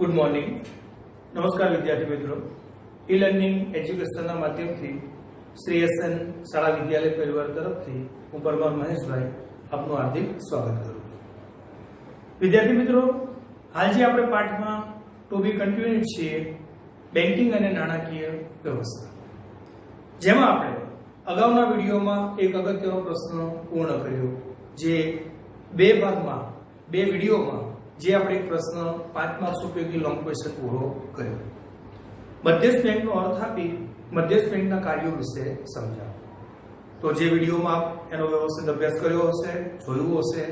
Good morning. નમસ્કાર વિદ્યાર્થી મિત્રો. ઈ લર્નિંગ એજ્યુકેશનના માધ્યમથી શ્રી એસએન શાળા વિદ્યાલય પરિવાર તરફથી હું પરમાર મહેશભાઈ આપનું હાર્દિક સ્વાગત કરું છું. વિદ્યાર્થી મિત્રો, હાલ જે આપણે પાઠમાં ટુ બી કન્ટિન્યુડ છીએ બેન્કિંગ અને નાણાકીય વ્યવસ્થા, જેમાં આપણે અગાઉના વિડીયોમાં એક અગત્યનો પ્રશ્ન પૂર્ણ કર્યો, જે બે ભાગમાં બે વિડીયોમાં જે આપણે એક પ્રશ્ન 5 માર્ક્સ ઉપયોગી લોંગ ક્વેશ્ચન પૂરો કર્યો. મધ્યસ્થ બેંકનો અર્થ આપી મધ્યસ્થ બેંકના કાર્યો વિશે સમજાવો. તો જે વિડીયોમાં એનો વ્યવસ્થિત અભ્યાસ કર્યો હશે, જોયું હશે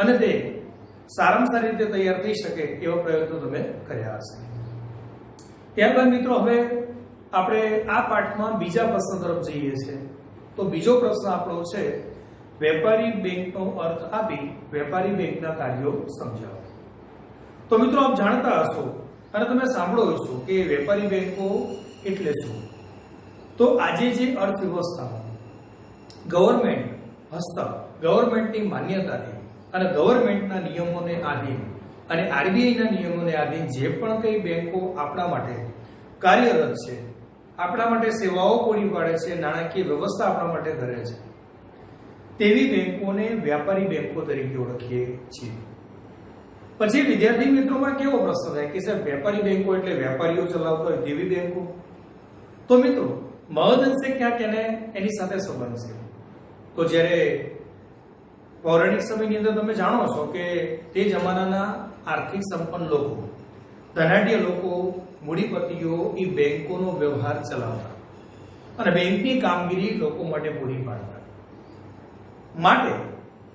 અને તે સારામાં સારી રીતે તૈયાર થઈ શકે એવા પ્રયત્નો તમે કર્યા હશે. ત્યારબાદ મિત્રો હવે આપણે આ પાઠમાં બીજા પ્રશ્ન તરફ જઈએ છીએ. તો બીજો પ્રશ્ન આપણો છે વેપારી બેંકનો અર્થ આપી વેપારી બેંકના કાર્યો સમજાવો. તો મિત્રો આપ જાણતા હશો અને તમે સાંભળો છો કે વેપારી બેંકો એટલે શું. તો આજે જે અર્થવ્યવસ્થામાં ગવર્મેન્ટ હસ્તક, ગવર્મેન્ટની માન્યતાથી અને ગવર્મેન્ટના નિયમોને આધીન અને આરબીઆઈના નિયમોને આધીન જે પણ કંઈ બેંકો આપણા માટે કાર્યરત છે, આપણા માટે સેવાઓ પૂરી પાડે છે, નાણાકીય વ્યવસ્થા આપણા માટે કરે છે, તેવી બેંકોને વ્યાપારી બેંકો તરીકે ઓળખીએ છીએ. પછી વિદ્યાર્થી મિત્રોમાં કેવો પ્રશ્ન થાય કે સાહેબ વેપારી બેંકો એટલે વેપારીઓ ચલાવતા હોય તેવી બેંકો? તો મિત્રો મહદઅંશે ક્યાંક એની સાથે સંબંધ છે. તો જ્યારે પૌરાણિક સમયની અંદર તમે જાણો છો કે તે જમાનાના આર્થિક સંપન્ન લોકો, ધનાઢ્ય લોકો, મૂડીપતિઓ એ બેંકોનો વ્યવહાર ચલાવતા અને બેંકની કામગીરી લોકો માટે પૂરી પાડતા. માટે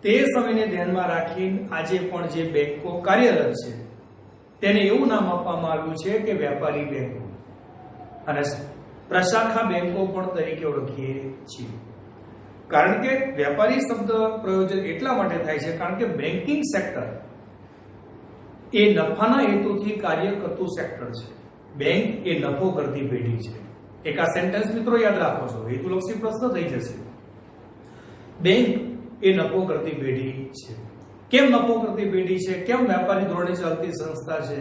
તે સમયને ધ્યાનમાં રાખીને આજે પણ જે બેંકો કાર્યરત છે તેને એવું નામ આપવામાં આવ્યું છે કે વેપારી બેંકો અને પ્રશાખા બેંકો પણ તરીકે ઓળખીએ છીએ. કારણ કે વેપારી શબ્દ પ્રયોજન એટલા માટે થાય છે કારણ કે બેન્કિંગ સેક્ટર એ નફાના હેતુથી કાર્ય કરતું સેક્ટર છે. બેંક એ નફો કરતી પેઢી છે. એક આ સેન્ટેન્સ મિત્રો યાદ રાખો છો, હેતુલક્ષી પ્રશ્ન થઈ જશે. બેંક એ નફો કરતી પેઢી છે. કેમ નફો કરતી પેઢી છે? કેમ વેપારી ધોરણે ચાલતી સંસ્થા છે?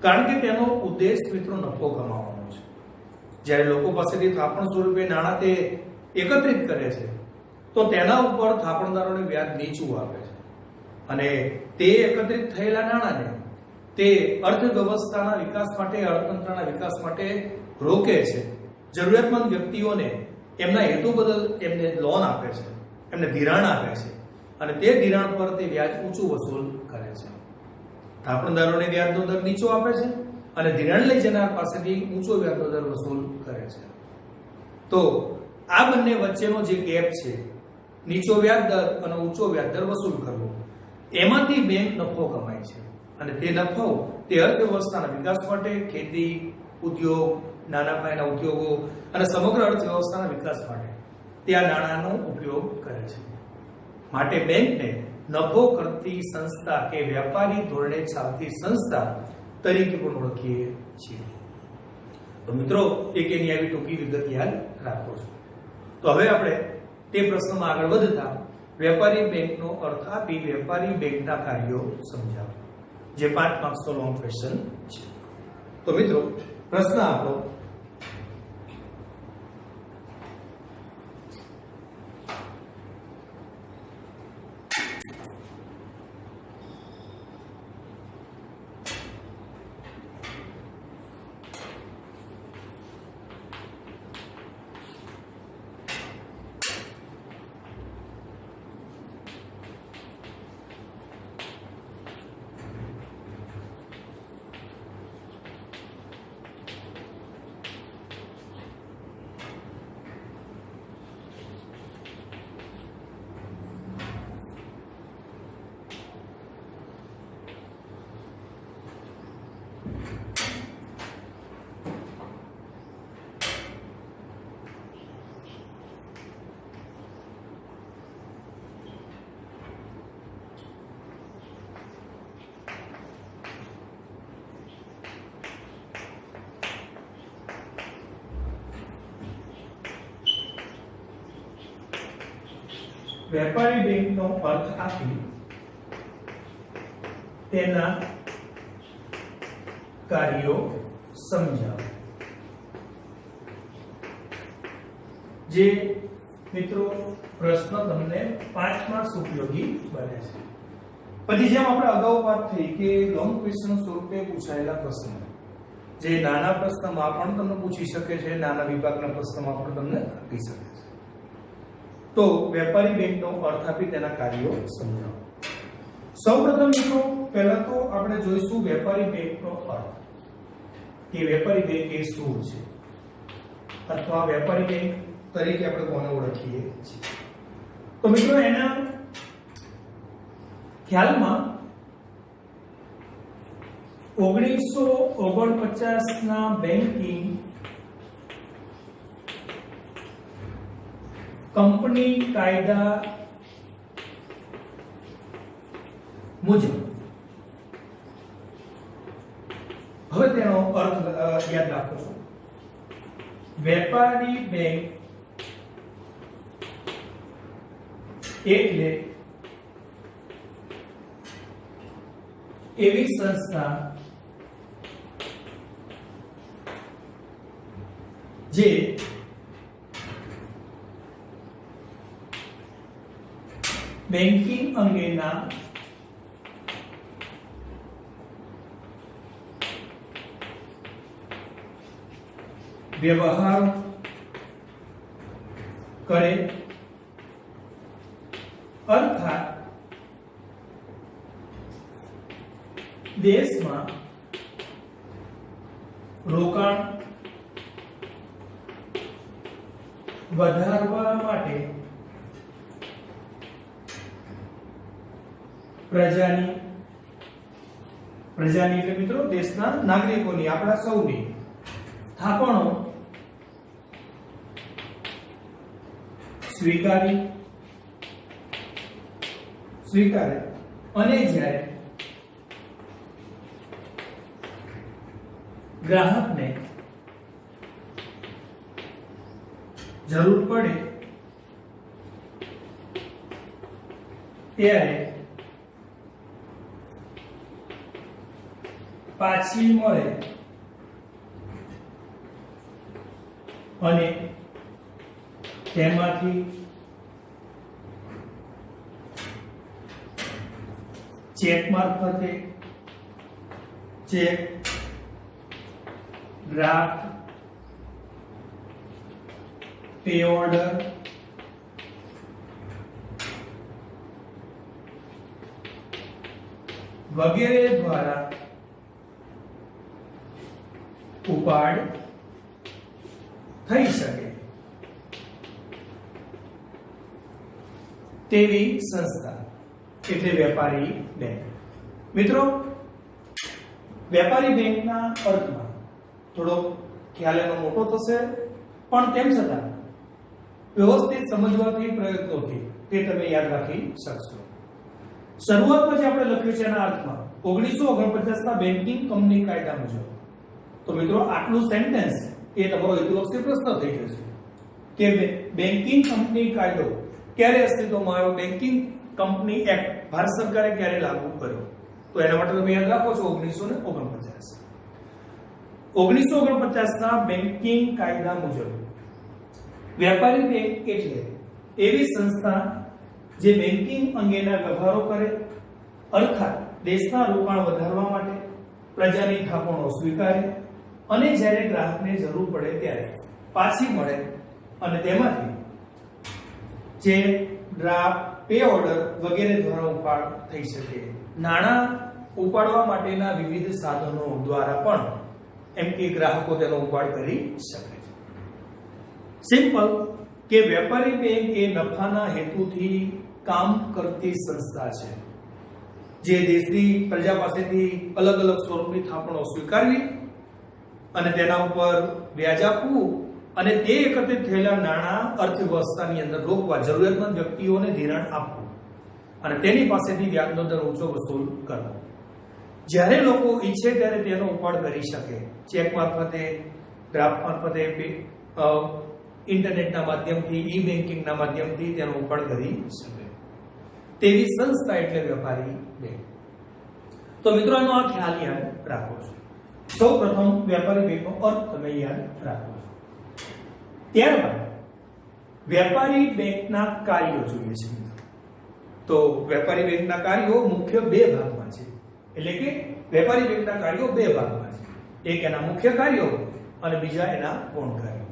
કારણ કે તેનો ઉદ્દેશ મિત્રો નફો કમાવાનો છે. જ્યારે લોકો પાસેથી થાપણ સ્વરૂપે નાણાં તે એકત્રિત કરે છે તો તેના ઉપર થાપણદારોને વ્યાજ નીચું આપે છે અને તે એકત્રિત થયેલા નાણાંને તે અર્થવ્યવસ્થાના વિકાસ માટે, અર્થતંત્રના વિકાસ માટે રોકે છે. જરૂરિયાતમંદ વ્યક્તિઓને એમના હેતુ બદલ એમને લોન આપે છે, એમને ધિરાણ આપે છે અને તે ધિરાણ પર તે વ્યાજ ઊંચું વસૂલ કરે છે. થાપણદારોને વ્યાજનો દર નીચો આપે છે અને ધિરાણ લઈ જનાર પાસેથી ઊંચો વ્યાજનો દર વસૂલ કરે છે. તો આ બંને વચ્ચેનો જે ગેપ છે, નીચો વ્યાજ દર અને ઊંચો વ્યાજ દર વસૂલ કરવો, એમાંથી બેંક નફો કમાય છે અને તે નફો તે અર્થવ્યવસ્થાના વિકાસ માટે, ખેતી, ઉદ્યોગ, નાના પાયાના ઉદ્યોગો અને સમગ્ર અર્થવ્યવસ્થાના વિકાસ માટે તે આ નાણાંનો ઉપયોગ કરે છે. માટે બેંકને નફો કરતી સંસ્થા કે વ્યાપારી ધોરણે ચાલતી સંસ્થા તરીકે પણ ઓળખીએ છીએ. તો મિત્રો એક એની આવી ટૂંકી વિગત યાદ રાખો છો. તો હવે આપણે તે પ્રશ્નમાં આગળ વધતા વેપારી બેંકનો અર્થ આપી વેપારી બેંકના કાર્યો સમજાવો, જે 5 માર્ક્સનો લોંગ ક્વેશ્ચન છે. તો મિત્રો પ્રશ્ન આપણો વેપારી બેંકનો અર્થ આપી તેના કાર્યો સમજાવો. જે મિત્રો પ્રશ્ન તમને 5 માર્ક્સ ઉપયોગી બને છે. પછી જેમ આપણે અગાઉ વાત થઈ કે લોંગ ક્વેશ્ચન સ્વરૂપે પૂછાયેલા પ્રશ્નો જે નાના પ્રશ્નમાં પણ તમને પૂછી શકે છે, નાના વિભાગના પ્રશ્નમાં પણ તમને આપી શકે છે. તો વેપારી બેંકનો અર્થ આપી તેના કાર્યો સમજાવો. સૌપ્રથમ મિત્રો પહેલા તો આપણે જોઈશું વેપારી બેંકનો અર્થ કે વેપારી બેંક એ શું છે, અથવા વેપારી બેંક તરીકે આપણે કોને ઓળખીએ છીએ. તો મિત્રો એના ખ્યાલમાં 1949 ના બેન્કિંગ કંપની કાયદા મુજબ, હવે તેનો અર્થ યાદ રાખો છો. વેપારી બેંક એટલે એવી સંસ્થા જે બેન્કિંગ અંગેના વ્યવહાર કરે, અર્થાત દેશમાં રોકાણ વધારવા માટે પ્રજાની એટલે મિત્રો દેશના નાગરિકોની, આપણા સૌની થાપણો સ્વીકારે અને જ્યારે ગ્રાહકને જરૂર પડે ત્યારે પાછી મળે અને તેમાંથી ચેક મારફતે ચેક, ડ્રાફ્ટ, પે ઓર્ડર વગેરે દ્વારા ઉપાડ થઈ શકે તેવી સંસ્થા એટલે વેપારી બેંક. મિત્રો વેપારી બેંકના અર્થમાં થોડો ખ્યાલ એનો મોટો થશે, પણ તેમ છતાં વ્યવસ્થિત સમજવાથી પ્રયત્નોથી તે તમે યાદ રાખી શકશો. શરૂઆતમાં જે આપણે લખ્યું છે એના અર્થમાં 1949 ના બેન્કિંગ કંપની કાયદા મુજબ. તો મિત્રો આટલું સેન્ટેન્સ એ તમારો હેતુલક્ષી પ્રશ્ન થઈ જશે કે બેન્કિંગ કંપની કાયદો ક્યારે અસ્તિત્વમાં આવ્યો, બેન્કિંગ કંપની એક્ટ ભારત સરકારે ક્યારે લાગુ કર્યો. તો એના માટે તમે યાદ રાખો છો 1949. 1949 ના બેન્કિંગ કાયદા મુજબ વેપારી બેંક એટલે એવી સંસ્થા જે બેન્કિંગ અંગેના વ્યવહારો કરે, અર્થાત દેશના રોકાણ વધારવા માટે પ્રજાની થાપણો સ્વીકારે અને જ્યારે ગ્રાહકને જરૂર પડે ત્યારે પાછી મળે અને તેમાંથી ચેક, ડ્રાફ્ટ, પે ઓર્ડર વગેરે દ્વારા ઉપાડ થઈ શકે. નાણાં ઉપાડવા માટેના વિવિધ સાધનો દ્વારા પણ એમ કે ગ્રાહકો તેનો ઉપાડ કરી શકે છે. સિમ્પલ કે વેપારી બેંક એ નફાના હેતુથી કામ કરતી સંસ્થા છે જે દેશની પ્રજા પાસેથી અલગ અલગ સ્વરૂપની થાપણો સ્વીકારવી અને તેના ઉપર વ્યાજ આપવું અને તે એકત્રિત થયેલા નાણાં અર્થવ્યવસ્થાની અંદર રોકવા, જરૂરિયાતમંદ વ્યક્તિઓને ધિરાણ આપવું અને તેની પાસેથી વ્યાજનો દર ઊંચો વસૂલ કરવો. જ્યારે લોકો ઈચ્છે ત્યારે તેનો ઉપાડ કરી શકે, ચેક મારફતે, ડ્રાફ્ટ મારફતે, ઇન્ટરનેટના માધ્યમથી, ઈ બેન્કિંગના માધ્યમથી તેનો ઉપાડ કરી શકે તેવી સંસ્થા એટલે વેપારી બેંક. તો મિત્રો આનો આ ખ્યાલ યાદ રાખો છો. સૌપ્રથમ વેપારી બેંકનો અર્થ તમે યાદ રાખો. ત્યારબાદ વેપારી બેંકના કાર્યો જોઈએ છે. તો વેપારી બેંકના કાર્યો મુખ્ય બે ભાગમાં છે. એટલે કે વેપારી બેંકના કાર્યો બે ભાગમાં છે. એક એના મુખ્ય કાર્યો અને બીજા એના ગૌણ કાર્યો.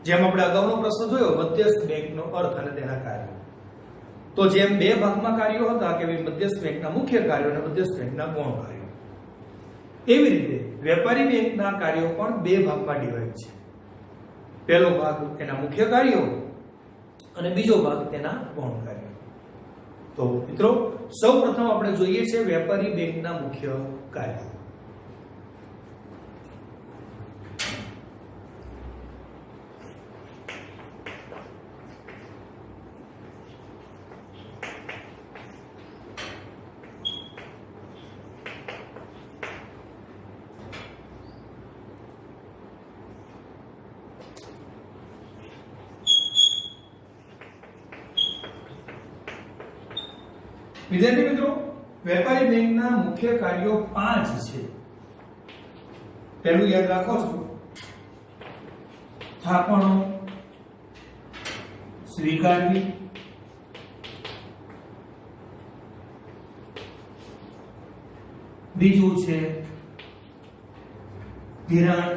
જેમ આપણે અગાઉનો પ્રશ્ન જોયો મધ્યસ્થ બેંકનો અર્થ અને તેના કાર્યો, તો જેમ બે ભાગમાં કાર્યો હતા કે મધ્યસ્થ બેંકના મુખ્ય કાર્યો અને મધ્યસ્થ બેંકના ગૌણ કાર્યો, એવી રીતે વેપારી બેંકના કાર્યો પણ બે ભાગમાં ડિવાઈડ છે. પહેલો ભાગ તેના મુખ્ય કાર્યો અને બીજો ભાગ તેના ગૌણ કાર્યો. તો મિત્રો સૌપ્રથમ આપણે જોઈએ છે વેપારી બેંકના મુખ્ય કાર્યો. વિદ્યાર્થી મિત્રો, વેપારી બેંકના મુખ્ય કાર્યો 5 છે. પહેલું યાદ રાખો છો, થાપણો સ્વીકારવી, બીજું છે ધિરાણ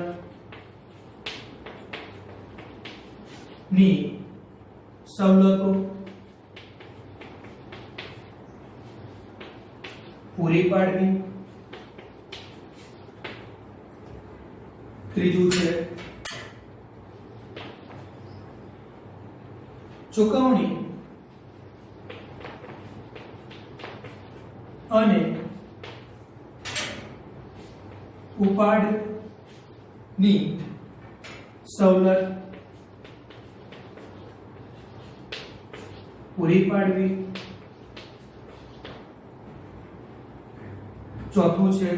ની સવલતો પૂરી પાડવી, ત્રીજું છે ચૂકવણી અને ઉપાડની સવલત પૂરી પાડવી, ચોથું છે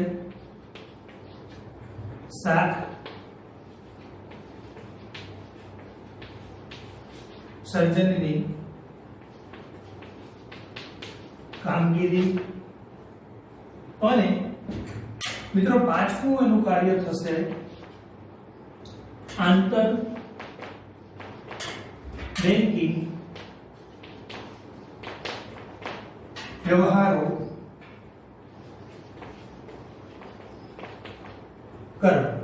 શાખ સર્જનની કામગીરી અને મિત્રો પાંચમું એનું કાર્ય થશે આંતર બેંકિંગ વ્યવહારો કરવા.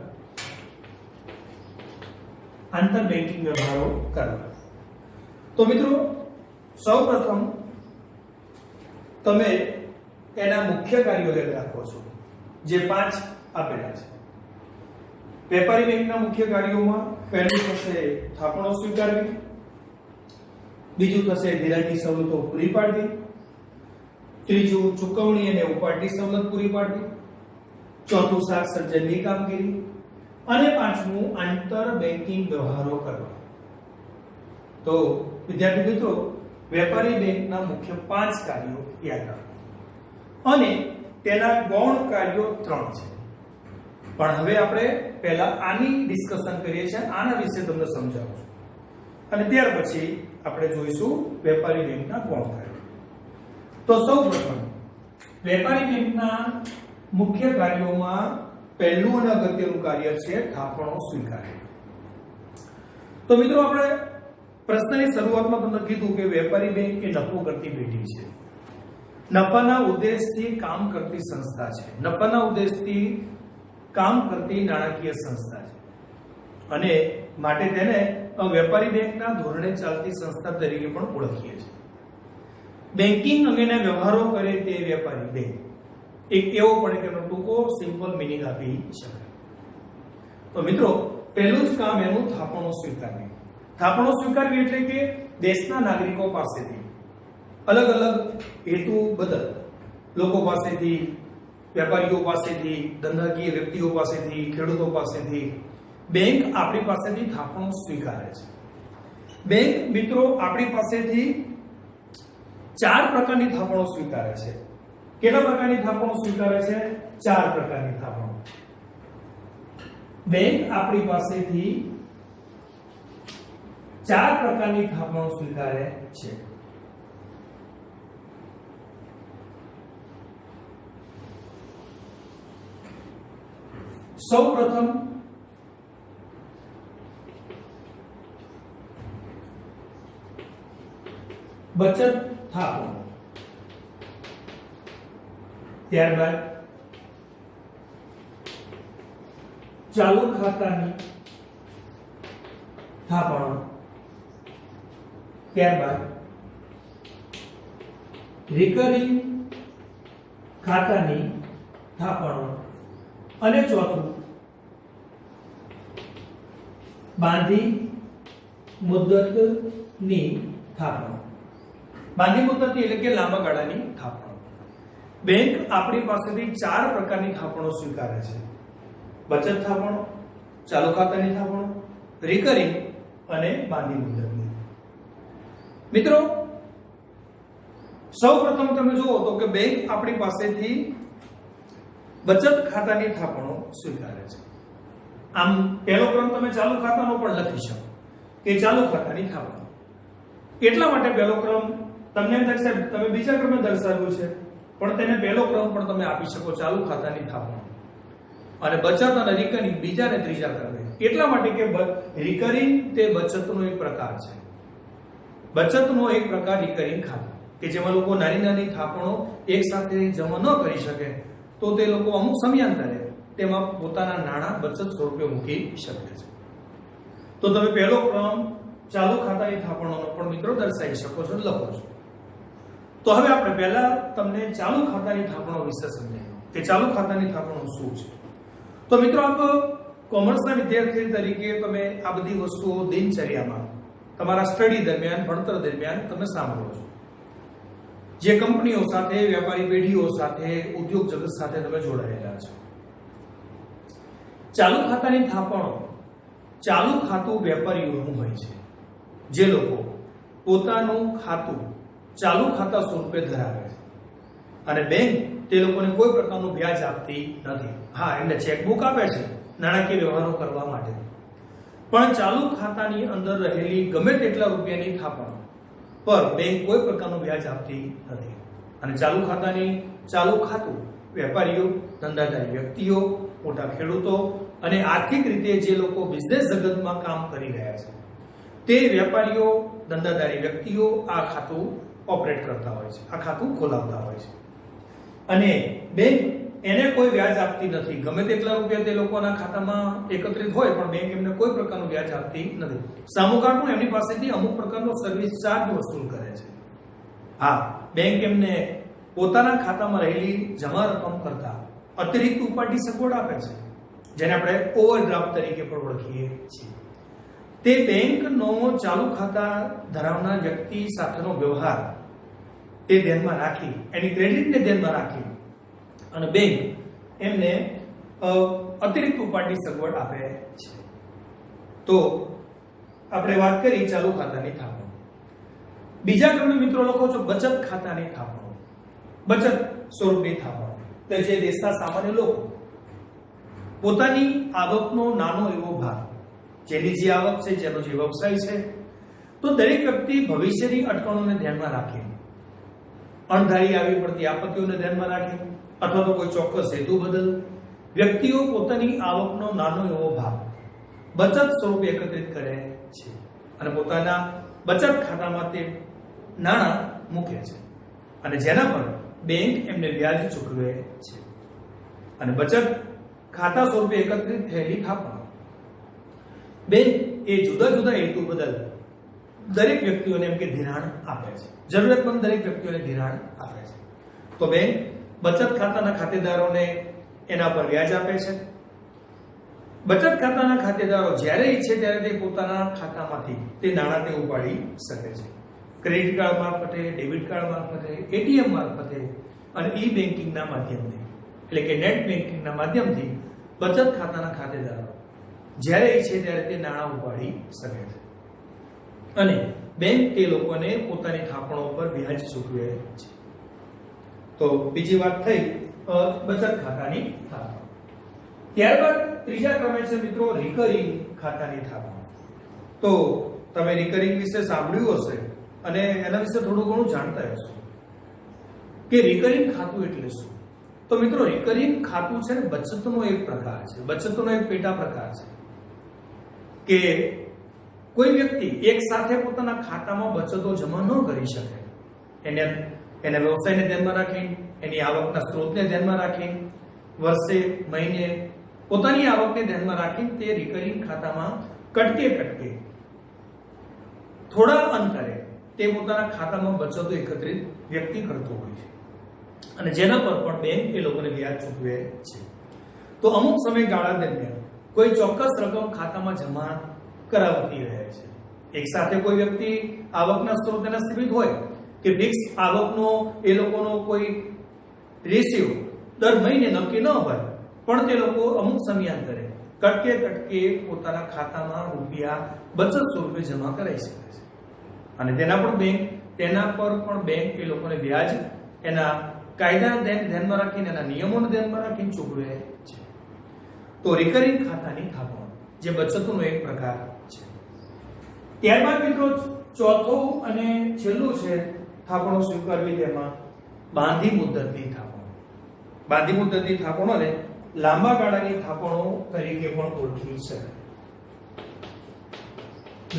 આંતર બેંકિંગ વ્યવહારો કરવા. તો મિત્રો સૌપ્રથમ તમે એના મુખ્ય કાર્યો યાદ રાખો છો, જે 5 આપેલા છે. વેપારી બેંકના મુખ્ય કાર્યોમાં પહેલું થશે થાપણો સ્વીકારવી, બીજું થશે ધિરાણની સવલતો પૂરી પાડવી, ત્રીજું ચૂકવણી અને ઉપાડની સવલત પૂરી પાડવી, ચોથું શાખ સર્જનની કામગીરી અને પાંચમું આંતર બેંકિંગ વ્યવહારો કરવા. તો વિદ્યાર્થી મિત્રો, વેપારી બેંકના મુખ્ય 5 કાર્યો યાદ રાખો અને તેના ગૌણ કાર્યો 3 છે. પણ હવે આપણે પહેલા આની ડિસ્કશન કરીએ છીએ, આના વિશે તમને સમજાવું છું અને ત્યાર પછી આપણે જોઈશું વેપારી બેંકના ગૌણ કાર્યો. તો સૌપ્રથમ વેપારી બેંકના મુખ્ય કાર્યોમાં પહેલું અને અગત્યનું કાર્ય છે થાપણો સ્વીકારવી. તો મિત્રો આપણે પ્રશ્નની શરૂઆતમાં તમને કીધું કે વેપારી બેંક એ નફો કરતી પેઢી છે, નફાના ઉદ્દેશથી કામ કરતી સંસ્થા છે, નફાના ઉદ્દેશથી કામ કરતી નાણાકીય સંસ્થા છે અને માટે તેને વેપારી બેંકના ધોરણે ચાલતી સંસ્થા તરીકે પણ ઓળખીએ છીએ. બેન્કિંગ અંગેના વ્યવહારો કરે તે વેપારી બેંક એક એવો પડે કે ટૂંકો સિમ્પલ મિનિંગ આપી શકાય. તો મિત્રો પહેલું જ કામ એનું થાપણો સ્વીકારવી. થાપણો સ્વીકારવી એટલે કે દેશના નાગરિકો પાસેથી અલગ અલગ હેતુ બદલ લોકો પાસેથી, વેપારીઓ પાસેથી, ધંધાકીય વ્યક્તિઓ પાસેથી, ખેડૂતો પાસેથી બેંક આપણી પાસેથી થાપણો સ્વીકારે છે. બેંક મિત્રો આપણી પાસેથી 4 પ્રકારની થાપણો સ્વીકારે છે. કેટલા પ્રકારની થાપણો સ્વીકારે છે? 4 પ્રકારની થાપણો. બેંક આપણી પાસેથી 4 પ્રકારની થાપણો સ્વીકારે છે. સૌપ્રથમ બચત થાપણો, ત્યારબાદ ચાલુ ખાતાની થાપણો, ત્યારબાદ રિકરિંગ ખાતાની થાપણો અને ચોથું બાંધી મુદ્દતની થાપણો. બાંધી મુદ્દતની એટલે કે લાંબા ગાળાની થાપણો. બેંક આપણી પાસેથી 4 પ્રકારની થાપણો સ્વીકારે છે: બચત થાપણો, ચાલુ ખાતાની થાપણો, રિકરિંગ અને બાંધી મુદ્દતની. મિત્રો, સૌપ્રથમ તમે જુઓ તો કે બેંક આપણી પાસેથી બચત ખાતાની થાપણો સ્વીકારે છે. આમ પહેલો ક્રમ તમે ચાલુ ખાતાનો પણ લખી શકો કે ચાલુ ખાતાની થાપણો. એટલા માટે પહેલો ક્રમ તમને એમ થશે તમે બીજા ક્રમે દર્શાવ્યું છે, પણ તેને પહેલો ક્રમ પણ તમે આપી શકો, ચાલુ ખાતાની થાપણો. અને બચત અને રિકરિંગ બીજા અને ત્રીજા ક્રમે. એટલા માટે કે રિકરિંગ તે બચતનો એક પ્રકાર છે. બચતનો એક પ્રકાર રિકરિંગ ખાતું, કે જેમાં લોકો નાની નાની થાપણો એક સાથે જમા ન કરી શકે તો તે લોકો અમુક સમયાંતરે તેમાં પોતાના નાણાં બચત સ્વરૂપે મૂકી શકે છે. તો તમે પહેલો ક્રમ ચાલુ ખાતાની થાપણોનો પણ મિત્રો દર્શાવી શકો છો, લખો છો. તો હવે આપણે પહેલા તમને ચાલુ ખાતાની થાપણો વિશે સમજાવીએ કે ચાલુ ખાતાની થાપણો શું છે. તો મિત્રો, આપ કોમર્સના વિદ્યાર્થી તરીકે તમે આ બધી વસ્તુઓ દિનચર્યામાં તમારા સ્ટડી દરમિયાન, ભણતર દરમિયાન તમે સાંભળો છો. જે કંપનીઓ સાથે, વેપારી પેઢીઓ સાથે, ઉદ્યોગ જગત સાથે તમે જોડાયેલા છો. ચાલુ ખાતાની થાપણો ચાલુ ખાતું વેપારીઓનું હોય છે, જે લોકો પોતાનું ખાતું ચાલુ ખાતા સ્વરૂપે ધરાવે છે અને બેંક તે લોકોને કોઈ પ્રકારનું વ્યાજ આપતી નથી. હા, એમને ચેકબુક આપે છે નાણાકીય વ્યવહારો કરવા માટે, પણ ચાલુ ખાતાની અંદર રહેલી ગમે તેટલા રૂપિયાની થાપણો પર બેંક કોઈ પ્રકારનું વ્યાજ આપતી નથી. અને ચાલુ ખાતું વેપારીઓ, ધંધાદારી વ્યક્તિઓ, મોટા ખેડૂતો અને આર્થિક રીતે જે લોકો બિઝનેસ જગતમાં કામ કરી રહ્યા છે તે વેપારીઓ, ધંધાદારી વ્યક્તિઓ આ ખાતું ઓપરેટ કરતા હોય છે, આ ખાતું ખોલાવતા હોય છે. અને બેંક એને કોઈ વ્યાજ આપતી નથી. ગમે તેટલા રૂપિયા તે લોકોના ખાતામાં એકત્રિત હોય પણ બેંક એમને કોઈ પ્રકારનું વ્યાજ આપતી નથી. સામુકાળનું એમની પાસેથી અમુક પ્રકારનો સર્વિસ ચાર્જ વસૂલ કરે છે. હા, બેંક એમને પોતાના ખાતામાં રહેલી જમા રકમ કરતા અતિરિક્ત ઉપાડી સગવડ આપે છે, જેને આપણે ઓવરડ્રાફ્ટ તરીકે પણ ઓળખીએ છીએ. તે બેંકનો ચાલુ ખાતા ધરાવનાર વ્યક્તિ સાથેનો વ્યવહાર તે ધ્યાનમાં રાખી, એની ક્રેડિટને ધ્યાનમાં રાખી અને બેંક એમને અતિરિક્ત ઉપાડની સગવડ આપે છે. તો આપણે વાત કરી ચાલુ ખાતાની થાપણો. બીજા ક્રમે મિત્રો લખો છો બચત ખાતાની થાપણો. બચત સ્વરૂપની થાપણો કે જે દેશના સામાન્ય લોકો પોતાની આવકનો નાનો એવો ભાગ, જેની જે આવક છે, જેનો જે વ્યવસાય છે, તો દરેક વ્યક્તિ ભવિષ્યની અટકણોને ધ્યાનમાં રાખે, અણધારી આવી પડતી આપત્તિઓને ધ્યાનમાં રાખે અથવા તો કોઈ ચોક્કસ હેતુ બદલ વ્યક્તિઓ પોતાની આવકનો નાનો એવો ભાગ બચત સ્વરૂપે એકત્રિત કરે છે અને પોતાના બચત ખાતામાં તે નાણાં મૂકે છે અને જેના પર બેંક એમને વ્યાજ ચૂકવે છે. અને બચત ખાતા સ્વરૂપે એકત્રિત થયેલી થાપણો બેંક એ જુદા જુદા હેતુ બદલ દરેક વ્યક્તિઓને એમ કે ધિરાણ આપે છે, જરૂરિયાતમંદ દરેક વ્યક્તિઓને ધિરાણ આપે છે. તો બેંક બચત ખાતાના ખાતેદારોને એના પર વ્યાજ આપે છે. બચત ખાતાના ખાતેદારો જ્યારે ઈચ્છે ત્યારે તે પોતાના ખાતામાંથી તે નાણાં તે ઉપાડી શકે છે. ક્રેડિટ કાર્ડ મારફતે, ડેબિટ કાર્ડ મારફતે, એટીએમ મારફતે અને ઈ બેન્કિંગના માધ્યમથી, એટલે કે નેટ બેન્કિંગના માધ્યમથી બચત ખાતાના ખાતેદારો જ્યારે ઈચ્છે ત્યારે તે નાણાં ઉપાડી શકે છે અને બેંક તે લોકોને પોતાની થાપણો પર વ્યાજ ચૂકવે છે. તો બીજી વાત થઈ બચત ખાતાની થાપણો. ત્યારબાદ ત્રીજા ક્રમે છે મિત્રો રિકરિંગ ખાતાની થાપણો. તો તમે રિકરિંગ વિશે સાંભળ્યું હશે અને એના વિશે થોડું ઘણું જાણતા હશો કે રિકરિંગ ખાતું એટલે શું. તો મિત્રો રિકરિંગ ખાતું છે ને બચતનો એક પ્રકાર છે, બચતનો એક પેટા પ્રકાર છે કે કોઈ વ્યક્તિ એક સાથે પોતાના ખાતામાં બચતો જમા ન કરી શકે, એને વ્યવસાયને ધ્યાનમાં રાખી, એની આવકના સ્ત્રોતને ધ્યાનમાં રાખી, વર્ષે મહિને પોતાની આવકને ધ્યાનમાં રાખી તે રિકરિંગ ખાતામાં કટકે થોડા અંતરે તે પોતાના ખાતામાં બચતો એકત્રિત વ્યક્તિ કરતો હોય છે અને જેના પર પણ બેંક એ લોકોને વ્યાજ ચૂકવે છે. તો અમુક સમયગાળા દરમિયાન કોઈ ચોક્કસ રકમ ખાતામાં જમા કરાવતી રહે છે. એક સાથે કોઈ વ્યક્તિ આવકના સ્ત્રોત તેના સીમિત હોય કે ફિક્સ આવકનો એ લોકોનો કોઈ રેશિયો દર મહિને નક્કી ન હોય, પણ તે લોકો અમુક સમયાંતરે કટકે પોતાના ખાતામાં રૂપિયા બચત સ્વરૂપે જમા કરાવી શકે છે અને તેના પર પણ બેંક એ લોકોને વ્યાજ એના કાયદાને ધ્યાનમાં રાખીને, એના નિયમોને ધ્યાનમાં રાખીને ચૂકવે છે. તો રિકરિંગ ખાતાની થાપણો જે બચતનો એક પ્રકાર છે. ત્યારબાદ મિત્રો ચોથું અને છેલ્લું છે થાપણો સ્વીકારવી, તેમાં બાંધી મુદ્દતની થાપણો. બાંધી મુદ્દતની થાપણોને લાંબા ગાળાની થાપણો તરીકે પણ ઓળખી શકાય.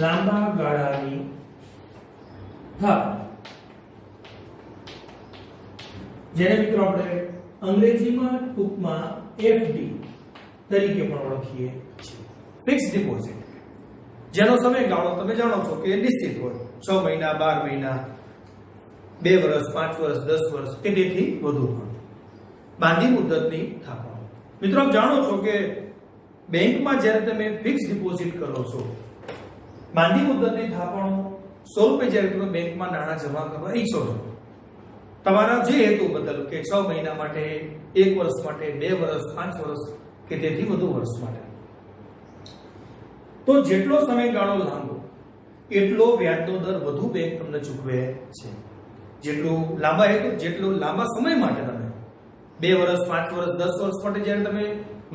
લાંબા ગાળાની થાપણો જેને મિત્રો આપણે અંગ્રેજીમાં ટૂંકમાં એફડી તરીકે પણ ઓળખીએ છીએ. ફિક્સ ડિપોઝિટ જેનો સમયગાળો તમે જાણો છો કે નિશ્ચિત હોય, 6 મહિના, 12 મહિના, 2 વર્ષ, 5 વર્ષ, 10 વર્ષ કે તેથી વધુ પણ. બાંધી મુદ્દતની થાપણો મિત્રો આપ જાણો છો કે બેંકમાં જ્યારે તમે ફિક્સ ડિપોઝિટ કરો છો, બાંધી મુદ્દતની થાપણો સ્વરૂપે જ્યારે તમે બેંકમાં નાણાં જમા કરવા ઈચ્છો છો, તમારા જે હેતુ બદલ કે 6 મહિના માટે, 1 વર્ષ માટે, 2 વર્ષ, 5 વર્ષ કે તેથી વધુ વર્ષ માટે, તો જેટલો સમયગાળો લાંબો એટલો વ્યાજનો દર વધુ બેંક તમને ચૂકવે છે. જેટલું લાંબા સમય માટે તમે 2 વર્ષ, 5 વર્ષ, 10 વર્ષ માટે જ્યારે તમે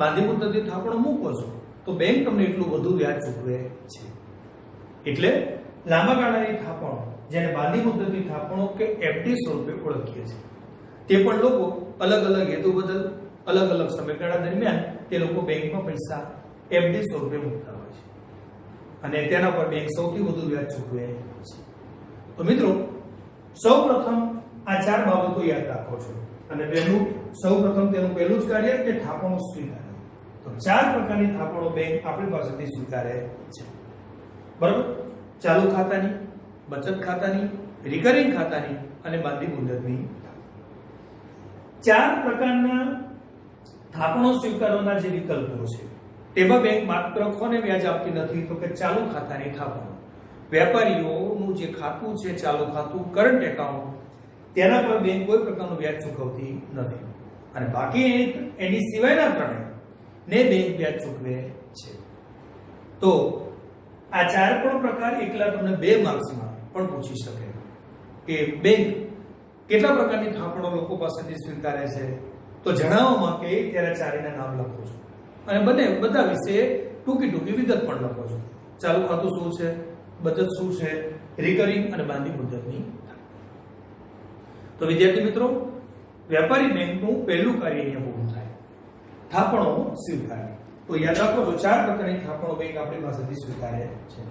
બાંધી મુદ્દતની થાપણો મૂકો છો તો બેંક તમને એટલું વધુ વ્યાજ ચૂકવે છે. એટલે લાંબા ગાળાની થાપણો જેને બાંધી મુદ્દતની થાપણો કે એફડી સ્વરૂપે ઓળખીએ છીએ, તે પણ લોકો અલગ હેતુ બદલ અલગ સમયગાળા દરમિયાન તે લોકો બેંકમાં પૈસા એફડી સ્વરૂપે મૂકતા હોય છે અને તેના પર બેંક સૌથી વધુ વ્યાજ ચૂકવે છે. તો મિત્રો સૌપ્રથમ આ 4 બાબતો યાદ રાખો છો અને સૌપ્રથમ તેનું પહેલું જ કાર્ય કે થાપણો સ્વીકારવી. તો 4 પ્રકારની થાપણો બેંક આપણી પાસેથી સ્વીકારે છે, બરાબર? ચાલુ ખાતાની, બચત ખાતાની, રિકરિંગ ખાતાની અને બાંધી મુદ્દતની. 4 પ્રકારના થાપણો સ્વીકારવાના જે વિકલ્પો છે તેમાં બેંક માત્ર કોને વ્યાજ આપતી નથી તો કે ચાલુ ખાતાની થાપણો. વેપારીઓનું જે ખાતું છે, ચાલુ ખાતું, કરંટ એકાઉન્ટ, તેના પર બેંક કોઈ પ્રકારનું વ્યાજ ચૂકવતી નથી અને બાકી એની સિવાયના ત્રણેય ને બેંક વ્યાજ ચૂકવે છે. તો આ 4 પણ પ્રકાર એકલા તમને 2 માર્ક્સમાં પણ પૂછી શકે કે બેંક કેટલા પ્રકારની થાપણો લોકો પાસેથી સ્વીકારે છે, તો જણાવવામાં કે ત્યારે 4ના નામ લખો છો અને બધા વિશે ટૂંકી વિગત પણ લખો છો. ચાલુ ખાતું શું છે, બચત શું છે, રિકરિંગ અને બાંધી મુદ્દતની. તો વિદ્યાર્થી મિત્રો, વેપારી બેંકનું પહેલું કાર્ય અહીંયા પૂરું થાય, થાપણો સ્વીકારવી. તો યાદ રાખો છો 4 પ્રકારની થાપણો બેંક આપણી પાસેથી સ્વીકારે છે.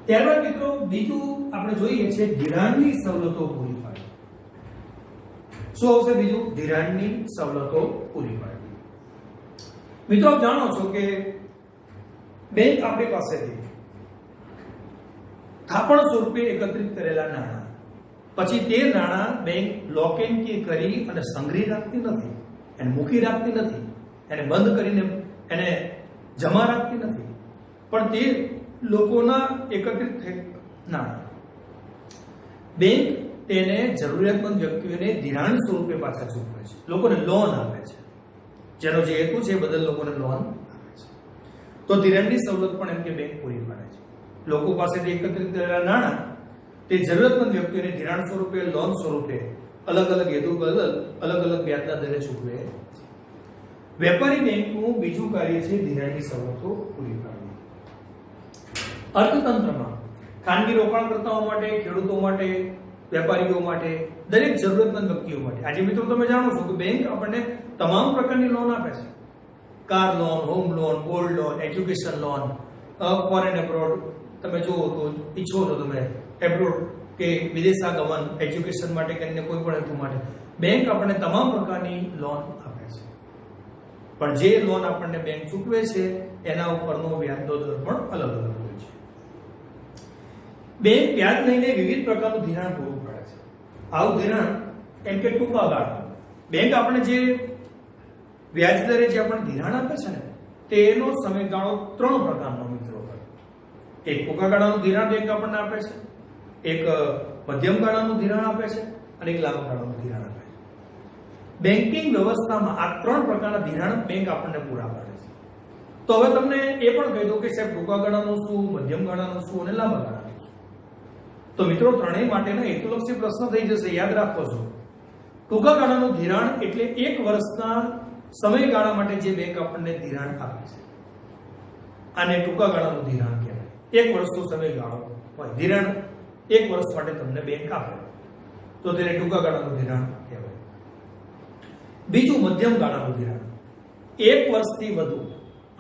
ત્યારબાદ મિત્રો બીજું આપણે જોઈએ છે ધિરાણની સવલતો પૂરી પાડવી. શું આવશે બીજું? ધિરાણની સવલતો પૂરી પાડવી. મિત્રો આપ જાણો છો કે બેંક આપણી પાસેથી થાપણ સ્વરૂપે એકત્રિત કરેલા નાણાં પછી તે નાણાં બેંક લોક એન્ડ કી કરી અને સંગ્રહી રાખતી નથી, એને મૂકી રાખતી નથી, એને બંધ કરીને એને જમા રાખતી નથી, પણ તે લોકોના એકત્રિત નાણાં બેંક તેને જરૂરિયાતમંદ વ્યક્તિઓને ધિરાણ સ્વરૂપે પાછા ચૂકવે છે, લોકોને લોન આપે છે, જેનો જે હેતુ છે એ બદલ લોકોને લોન આપે છે. તો ધિરાણની સવલત પણ એમ કે બેંક પૂરી પાડે છે. લોકો પાસેથી એકત્રિત કરેલા નાણાં તે જરૂરિયાતમંદ વ્યક્તિઓને ધિરાણ સ્વરૂપે, લોન સ્વરૂપે અલગ હેતુ બદલ અલગ વ્યાજના દરે ચૂકવે છે. વેપારી બેંકનું બીજું કાર્ય છે ધિરાણની સવલતો પૂરી પાડવી. અર્થતંત્રમાં ખાનગી રોકાણકર્તાઓ માટે, ખેડૂતો માટે વેપારીઓ માટે, દરેક જરૂરિયાતમંદ વ્યક્તિઓ માટે. આજે મિત્રો તમે જાણો છો કે બેંક આપણને તમામ પ્રકારની લોન આપે છે. Car loan, home loan, gold loan, education loan, foreign abroad તમે જુઓ તો ઈચ્છો છો તમે એબ્રોડ કે વિદેશ આગમન, એજ્યુકેશન માટે કે અન્ય કોઈ પણ હેતુ માટે બેંક આપણને તમામ પ્રકારની લોન આપે છે. પણ જે લોન આપણને બેંક ચૂકવે છે એના ઉપરનો વ્યાજનો દર પણ અલગ અલગ હોય છે. બેંક વ્યાજ લઈને વિવિધ પ્રકારનું ધિરાણ પૂરું પાડે છે. આવું ધિરાણ એમ કે ટૂંકા ગાળા બેંક આપણે જે વ્યાજ દરે જે આપણને ધિરાણ આપે છે ને તેનો સમયગાળો 3 પ્રકારનો મિત્રો હોય. એક ટૂંકા ગાળાનું ધિરાણ બેંક આપણને આપે છે, એક મધ્યમ ગાળાનું ધિરાણ આપે છે અને એક લાંબા ગાળાનું ધિરાણ આપે છે. બેન્કિંગ વ્યવસ્થામાં આ 3 પ્રકારના ધિરાણ બેંક આપણને પૂરા પાડે છે. તો હવે તમને એ પણ કહી દઉં કે સાહેબ ટૂંકા ગાળાનું શું, મધ્યમ ગાળાનું શું અને લાંબા ગાળાનું શું. તો મિત્રો ત્રણેય માટેનો હેતુલક્ષી પ્રશ્ન થઈ જશે, યાદ રાખો છો. ટૂંકા ગાળાનું ધિરાણ એટલે 1 વર્ષના સમયગાળા માટે જે બેંક આપણને ધિરાણ આપે છે આને ટૂંકા ગાળાનું ધિરાણ કહેવાય. 1 વર્ષનો સમયગાળો હોય, ધિરાણ 1 વર્ષ માટે તમને બેંક આપે તો તેને ટૂંકા ગાળાનું ધિરાણ કહેવાય. બીજું મધ્યમ ગાળાનું ધિરાણ, 1 વર્ષથી વધુ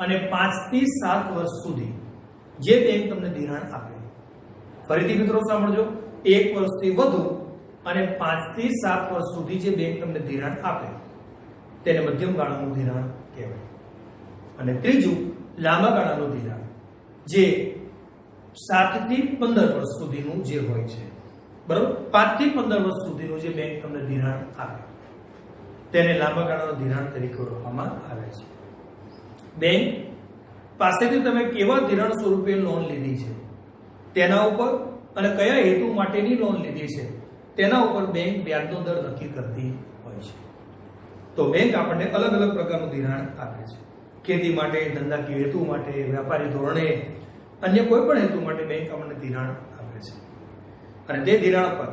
અને 5 થી 7 વર્ષ સુધી જે બેંક તમને ધિરાણ આપે. ફરીથી મિત્રો સાંભળજો, 1 વર્ષથી વધુ અને 5 થી 7 વર્ષ સુધી જે બેંક તમને ધિરાણ આપે તેને મધ્યમ ગાળાનું ધિરાણ કહેવાય. અને ત્રીજું લાંબા ગાળાનું ધિરાણ, જે 7 થી 15 વર્ષ સુધીનું જે હોય છે, બરાબર, 5 થી 15 વર્ષ સુધીનું જે બેંક તમને ધિરાણ આપે તેને લાંબા ગાળાનું ધિરાણ તરીકે ઓળખવામાં આવે છે. બેંક પાસેથી તમે કેવા ધિરાણ સ્વરૂપે લોન લીધી છે તેના ઉપર અને કયા હેતુ માટેની લોન લીધી છે તેના ઉપર બેંક વ્યાજનો દર નક્કી કરતી હોય છે. તો બેંક આપણને અલગ અલગ પ્રકારનું ધિરાણ આપે છે. ખેતી માટે, ધંધાકીય હેતુ માટે, વ્યાપારી ધોરણે, અન્ય કોઈ પણ હેતુ માટે બેંક આપણને ધિરાણ આપે છે. અને તે ધિરાણ પર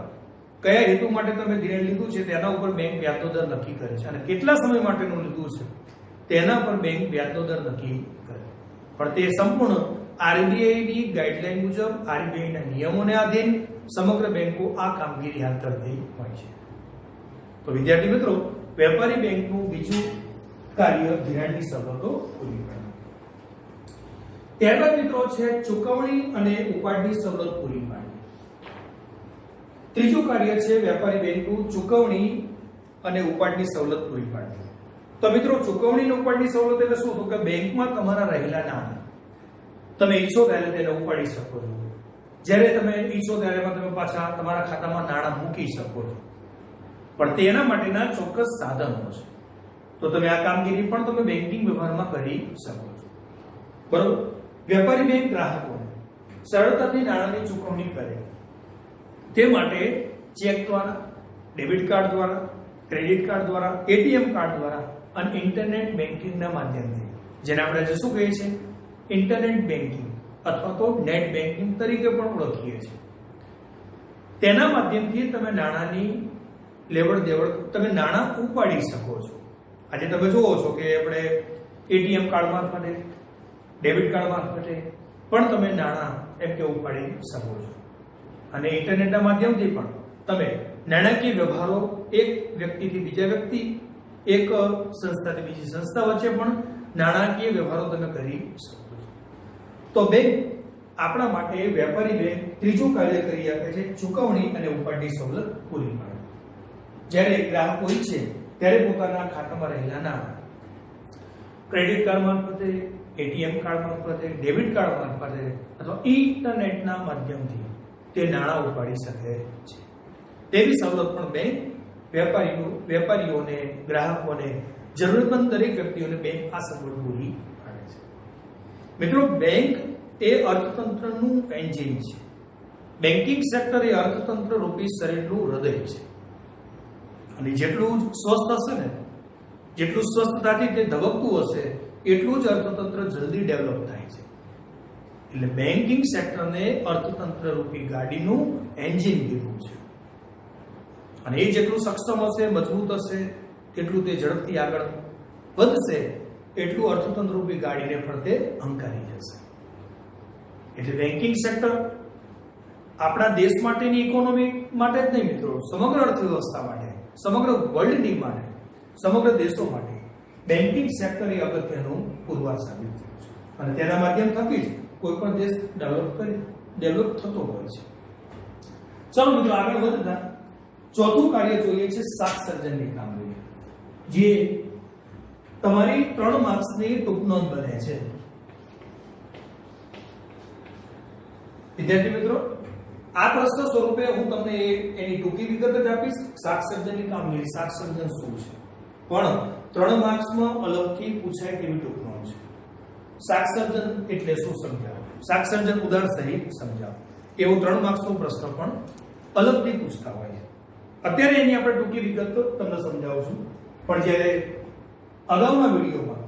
કયા હેતુ માટે તમે ધિરાણ લીધું છે તેના ઉપર બેંક વ્યાજનો દર નક્કી કરે છે અને કેટલા સમય માટેનું લીધું છે તેના પર બેંક વ્યાજનો દર નક્કી કરે. પણ તે સંપૂર્ણ આરબીઆઈની ગાઈડલાઈન મુજબ, આરબીઆઈના નિયમોને આધીન સમગ્ર બેંકો આ કામગીરી હાથ ધરતી હોય છે. તો વિદ્યાર્થી મિત્રો, વેપારી બેંકનું બીજું કાર્ય ધિરાણની સવલતો પૂરી પાડવી. ત્યારબાદ મિત્રો છે ચૂકવણી અને ઉપાડની સવલત પૂરી પાડવી. ત્રીજું કાર્ય છે વેપારી બેંકનું ચૂકવણી અને ઉપાડની સવલત પૂરી પાડવી. તો મિત્રો, ચૂકવણી અને ઉપાડની સવલત એટલે શું? તો કે બેંકમાં તમારા રહેલા નાણાં તમે ઈચ્છો ત્યારે તેને ઉપાડી શકો છો. જ્યારે તમે ઈચ્છો ત્યારે તમે પાછા તમારા ખાતામાં નાણાં મૂકી શકો છો. પણ તેના માટેના ચોક્કસ સાધનો છે. તો તમે આ કામગીરી પણ તમે બેન્કિંગ વ્યવહારમાં કરી શકો છો, બરોબર. વેપારી બેંક ગ્રાહકોને સરળતાથી નાણાંની ચૂકવણી કરે તે માટે ચેક દ્વારા, ડેબિટ કાર્ડ દ્વારા, ક્રેડિટ કાર્ડ દ્વારા, એટીએમ કાર્ડ દ્વારા અને ઇન્ટરનેટ બેન્કિંગના માધ્યમથી, જેને આપણે આજે શું કહીએ છીએ, ઇન્ટરનેટ બેન્કિંગ અથવા તો નેટ બેન્કિંગ તરીકે પણ ઓળખીએ છીએ, તેના માધ્યમથી તમે નાણાંની લેવડ દેવડ, તમે નાણાં ઉપાડી શકો છો. આજે તમે જુઓ છો કે આપણે એટીએમ કાર્ડ મારફતે, ડેબિટ કાર્ડ મારફતે પણ તમે નાણાં એમ કે ઉપાડી શકો છો. અને ઇન્ટરનેટના માધ્યમથી પણ તમે નાણાકીય વ્યવહારો એક વ્યક્તિથી બીજા વ્યક્તિ, એક સંસ્થાથી બીજી સંસ્થા વચ્ચે પણ નાણાકીય વ્યવહારો તમે કરી શકો છો. તો બેંક આપણા માટે, વેપારી બેંક ત્રીજું કાર્ય કરી આપે છે ચૂકવણી અને ઉપાડની સવલત પૂરી પાડવી. જ્યારે ગ્રાહકો ઈચ્છે ત્યારે પોતાના ખાતામાં રહેલા નાણાં ક્રેડિટ કાર્ડ મારફતે, એટીએમ કાર્ડ મારફતે, ડેબિટ કાર્ડ મારફતે અથવા ઇન્ટરનેટના માધ્યમથી તે નાણાં ઉપાડી શકે છે. તેવી સવલત પણ બેંક વેપારીઓને, ગ્રાહકોને, જરૂરતમંદ દરેક વ્યક્તિઓને બેંક આ સગવડ પૂરી પાડે છે. મિત્રો, બેંક એ અર્થતંત્રનું એન્જિન છે. બેન્કિંગ સેક્ટર એ અર્થતંત્ર રૂપી શરીરનું હૃદય છે. અને જેટલું સ્વસ્થ હશે ને, જેટલું સ્વસ્થતાથી તે ધબકતું હશે એટલું જ અર્થતંત્ર જલ્દી ડેવલપ થાય છે. એટલે બેન્કિંગ સેક્ટરને અર્થતંત્ર રૂપી ગાડીનું એન્જિન કીધું છે. અને એ જેટલું સક્ષમ હશે, મજબૂત હશે, એટલું તે ઝડપથી આગળ વધશે, એટલું અર્થતંત્ર રૂપી ગાડીને પણ તે હંકારી જશે. એટલે બેન્કિંગ સેક્ટર આપણા દેશ માટેની ઇકોનોમી માટે જ નહીં મિત્રો, સમગ્ર અર્થવ્યવસ્થા માટે, સમગ્ર વર્લ્ડની માટે, સમગ્ર દેશો માટે બેન્કિંગ સેક્ટર એ અગત્યનું પુરવાર સાબિત થયું છે અને તેના માધ્યમ થકી જ કોઈ પણ દેશ ડેવલપ થતો હોય છે. ચાલો મિત્રો આગળ વધતા ચોથું કાર્ય જોઈએ છે શાક સર્જનની કામગીરી, જે તમારી 3 માર્ક્સની ટૂંક નોંધ બને છે. વિદ્યાર્થી મિત્રો, આ પ્રશ્ન સ્વરૂપે હું તમને એની ટૂંકી વિગત જ આપીશ. શાક સર્જનની કામગીરી, શાક સર્જન શું છે, પણ 3 માર્ક્સમાં અલગથી પૂછાય તેવી ટૂંક નોંધ છે. શાક સર્જન એટલે શું સમજાવો, શાક સર્જન ઉદાહરણ સહિત સમજાવો, એવો 3 માર્ક્સનો પ્રશ્ન પણ અલગથી પૂછતા હોય છે. અત્યારે એની આપણે ટૂંકી વિગત તમને સમજાવું છું, પણ જ્યારે અગાઉના વિડીયોમાં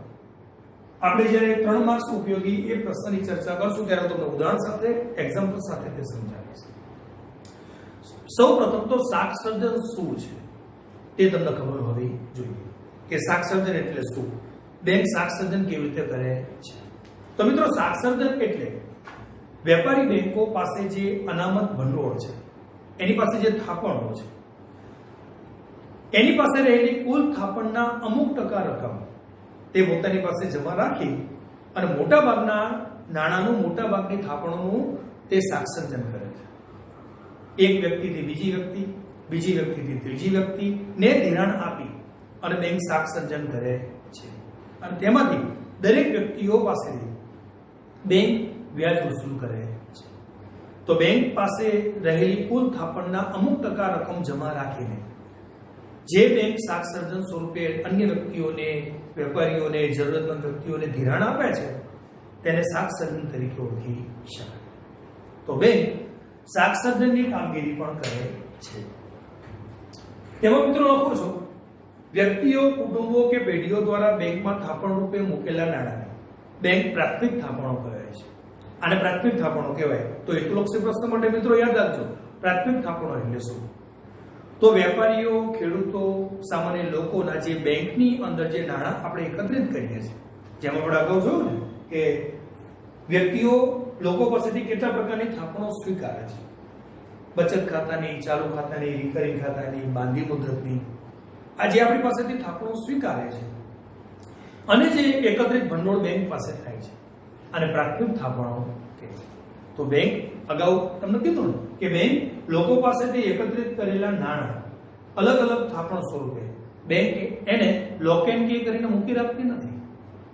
આપણે જ્યારે 3 માર્ક્સ ઉપયોગી એ પ્રશ્નની ચર્ચા કરશું ત્યારે તમને ઉદાહરણ સાથે, એક્ઝામ્પલ સાથે તે સમજાવીશ. સૌપ્રથમ તો શાક સર્જન શું છે તે તમને ખબર હોવી જોઈએ કે શાક સર્જન એટલે શું, બેંક શાક સર્જન કેવી રીતે કરે છે. તો મિત્રો, શાક સર્જન એટલે વેપારી બેંકો પાસે જે અનામત ભંડોળ છે, એની પાસે જે થાપણો છે, એની પાસે રહેલી કુલ થાપણના અમુક ટકા રકમ તે પોતાની પાસે જમા રાખી અને મોટાભાગના નાણાંનું, મોટાભાગની થાપણોનું તે શાક સર્જન કરે છે. એક વ્યક્તિથી બીજી વ્યક્તિ, બીજી વ્યક્તિથી ત્રીજી વ્યક્તિ ને ધિરાણ આપી અને બેંક શાક સર્જન કરે છે અને તેમાંથી દરેક વ્યક્તિઓ પાસેથી બેંક વ્યાજ વસૂલ કરે છે. તો બેંક પાસે રહેલી કુલ થાપણના અમુક ટકા રકમ જમા રાખીને જે બેંક શાક સર્જન સ્વરૂપે અન્ય વ્યક્તિઓને, વેપારીઓને, જરૂરતમંદ વ્યક્તિઓને ધિરાણ આપે છે તેને શાક સર્જન તરીકે ઓળખી શકાય. તો બેંક શાક સર્જનની કામગીરી પણ કરે છે. તેમાં મિત્રો લખો છો, વ્યક્તિઓ, કુટુંબો કે પેઢીઓ દ્વારા બેંકમાં થાપણ રૂપે મૂકેલા નાણાંને બેંક પ્રાથમિક થાપણો કહે છે. આને પ્રાથમિક થાપણો કહેવાય. તો હેતુલક્ષી પ્રશ્ન માટે મિત્રો યાદ રાખજો, પ્રાથમિક થાપણો એટલે શું? તો વેપારીઓ, ખેડૂતો, સામાન્ય લોકોના જે બેંકની અંદર જે નાણાં આપણે એકત્રિત કરીએ છીએ, જેમ આપણે અગાઉ જોયું ને કે વ્યક્તિઓ લોકો પાસેથી કેટલા પ્રકારની થાપણો સ્વીકારે છે, બચત ખાતાની, ચાલુ ખાતાની, રિકરિંગ ખાતાની, બાંધી મુદ્દતની, આ જે આપણી પાસેથી થાપણો સ્વીકારે છે અને જે એકત્રિત ભંડોળ બેંક પાસે થાય છે અને પ્રાથમિક થાપણો કહેવાય. તો બેંક, અગાઉ તમને કીધું ને કે બેંક લોકો પાસેથી એકત્રિત કરેલા નાણાં અલગ અલગ થાપણ સ્વરૂપે બેંક એને લોક એન્ડ કી કરીને મૂકી રાખતી નથી,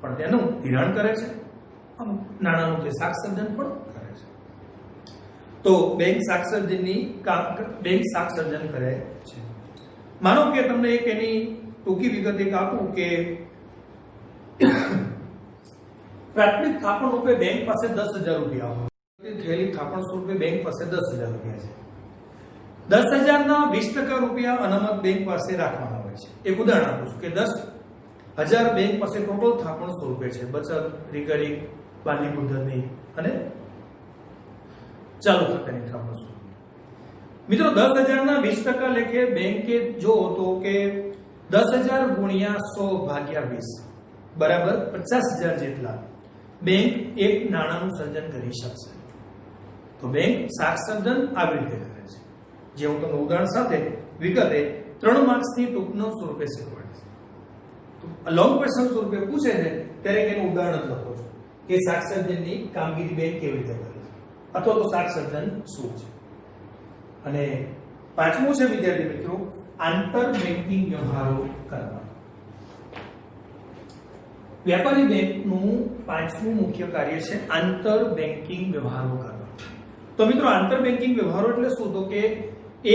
પણ તેનું ધિરાણ કરે છે, નાણાંનું તે શાક સર્જન પણ કરે છે. તો બેંક શાક સર્જન કરે છે. માનો કે તમને એક એની ટૂંકી વિગત એક આપું કે પ્રાથમિક થાપણ રૂપે બેંક પાસે 10,000 રૂપિયા હોય, થયેલી થાપણ સ્વરૂપે બેંક પાસે 10,000 રૂપિયા છે. 10,000ના 20% રૂપિયા અનામત બેંક પાસે રાખવાના હોય છે. એક ઉદાહરણ આપું છું કે 10,000 બેંક પાસે ટોટલ થાપણ સ્વરૂપે છે, બચત, રિકરિંગ, બાંધી મુદ્દતની અને ચાલુ ખાતાની થાપણ સ્વરૂપે. મિત્રો, 10,000ના 20% લેખે બેંકે જો તો કે 10,000 ગુણ્યા 100 ભાગ્યા 20 બરાબર 50,000 જેટલા બેંક એક નાણાંનું સર્જન કરી શકશે. તો બેંક શાક સર્જન આવી રીતે કરે છે, જે હું તમને ઉદાહરણ સાથે વિગતે 3 માર્ક્સની ટૂંકનો સ્વરૂપે શીખવાડીશ. તો લોંગ ક્વેશ્ચન સ્વરૂપે પૂછે છે ત્યારે એનું ઉદાહરણ લખો છો કે શાક સર્જનની કામગીરી બેંક કેવી રીતે કરે છે અથવા તો શાક સર્જન શું છે. અને 5મું છે વિદ્યાર્થી મિત્રો, આંતર બેંકિંગ વ્યવહારો કરવા. વેપારી બેંકનું 5મું મુખ્ય કાર્ય છે આંતર બેંકિંગ વ્યવહારો કરવા. તો મિત્રો, આંતર બેંકિંગ વ્યવહારો એટલે શું? તો કે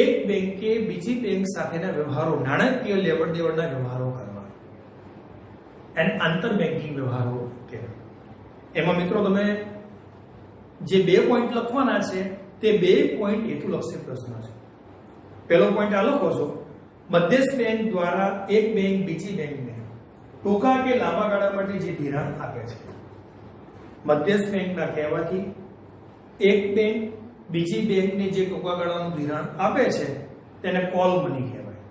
એક બેંકે બીજી બેંક સાથેના વ્યવહારો, નાણાકીય લેવડ દેવડના વ્યવહારો કરવા, એને આંતર બેંકિંગ વ્યવહારો કહેવાય. એમાં મિત્રો તમે જે 2 પોઈન્ટ લખવાના છે તે 2 પોઈન્ટ હેતુલક્ષી પ્રશ્ન છે. પહેલો પોઈન્ટ આ લખો છો, મધ્યસ્થ બેંક દ્વારા એક બેંક બીજી બેંકને ટૂંકા કે લાંબા ગાળા માટે જે ધિરાણ આપે છે. મધ્યસ્થ બેંકના કહેવાથી એક બેંક બીજી બેંકને જે ટૂંકા ગાળાનું ધિરાણ આપે છે તેને કોલ મની કહેવાય.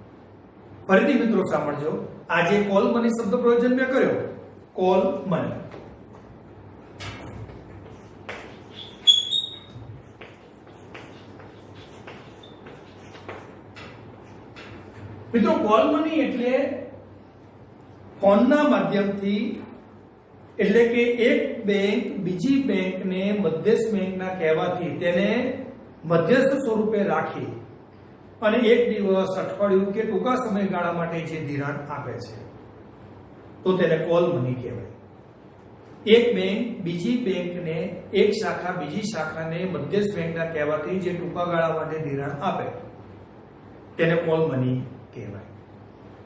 ફરીથી મિત્રો સાંભળજો, આ જે કોલ મની શબ્દ પ્રયોજન મેં કર્યો, કોલ મની. મિત્રો, કોલ મની એટલે ફોનના માધ્યમથી, એટલે કે એક બેંક બીજી બેંકને મધ્યસ્થ બેંકના કહેવાથી તેને મધ્યસ્થ સ્વરૂપે રાખી અને એક દિવસ, અઠવાડિયું કે ટૂંકા સમયગાળા માટે જે ધિરાણ આપે છે તો તેને કોલ મની કહેવાય. એક બેંક બીજી બેંકને, એક શાખા બીજી શાખાને મધ્યસ્થ બેંકના કહેવાથી જે ટૂંકા ગાળા માટે ધિરાણ આપે તેને કોલ મની કહેવાય.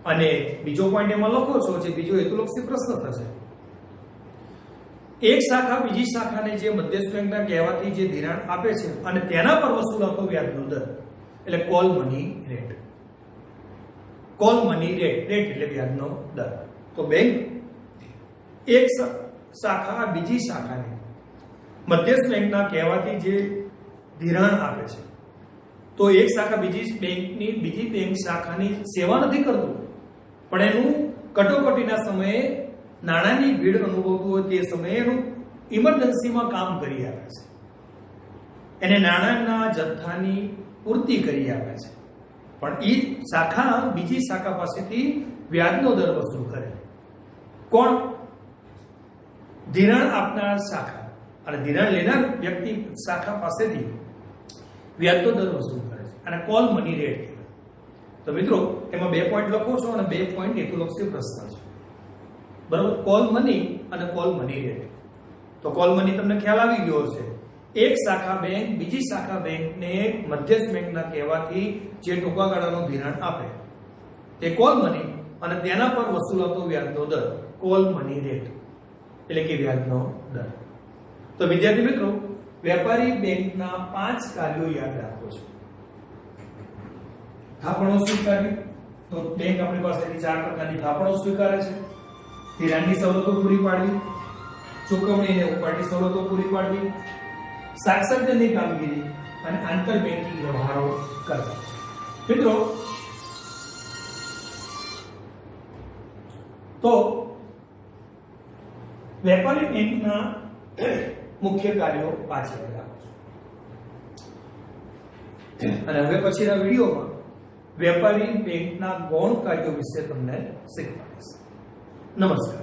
અને બીજો પોઈન્ટ એમાં લખો છો, જે બીજો હેતુલક્ષી પ્રશ્ન થશે. એક શાખા બીજી શાખાને જે મધ્યસ્થ બેંકના કહેવાથી જે ધિરાણ આપે છે અને તેના પર વસૂલાતો વ્યાજનો દર એટલે call money rate. Call money rate, rate એટલે વ્યાજનો દર. તો બેંક એક શાખા બીજી શાખાને મધ્યસ્થ બેંકના કહેવાથી જે ધિરાણ આપે છે તો એક શાખા બીજી બેંક શાખાની સેવા નથી કરતું, પણ એનું કટોકટીના સમયે નાણાંની ભીડ અનુભવતું હોય તે સમયે એનું ઇમરજન્સીમાં કામ કરી આપે છે, એને નાણાંના જથ્થાની પૂર્તિ કરી આપે છે. પણ એ શાખા બીજી શાખા પાસેથી વ્યાજનો દર વસૂલ કરે. કોણ? ધિરાણ આપનાર શાખા અને ધિરાણ લેનાર વ્યક્તિ શાખા પાસેથી વ્યાજનો દર વસૂલ કરે છે અને કોલ મની રેટ કહેવાય. તો મિત્રો, એમાં 2 પોઈન્ટ લખો છો અને 2 પોઈન્ટ હેતુલક્ષી પ્રશ્ન છે, બરાબર? કોલ મની અને કોલ મની રેટ. તો કોલ મની તમને ખ્યાલ આવી ગયો છે. એક શાખા બેંક બીજી શાખા બેંકને મધ્યસ્થ બેંકના કહેવાથી જે ટૂંકા ગાળાનું ધિરાણ આપે તે કોલ મની અને તેના પર વસૂલાતો વ્યાજનો દર કોલ મની રેટ એટલે કે વ્યાજનો દર. તો વિદ્યાર્થી મિત્રો, વેપારી બેંકના 5 કાર્યો યાદ રાખો છો. થાપણો સ્વીકારવી, તો બેંક આપણી પાસેથી 4 પ્રકારની થાપણો સ્વીકારે છે. ધિરાણની સવલતો પૂરી પાડવી, ચૂકવણી અને ઉપાડની સવલતો પૂરી પાડવી, સાક્ષરતાની કામગીરી અને આંતર બેંકિંગ વ્યવહારો કરવા. મિત્રો, તો વેપારી બેંકના મુખ્ય કાર્યો પાછળ રાખો છો. અને હવે પછીના વિડીયોમાં વેપારી બેંકના ગૌણ કાર્યો વિશે તમને શીખવાડીશ. નમસ્કાર.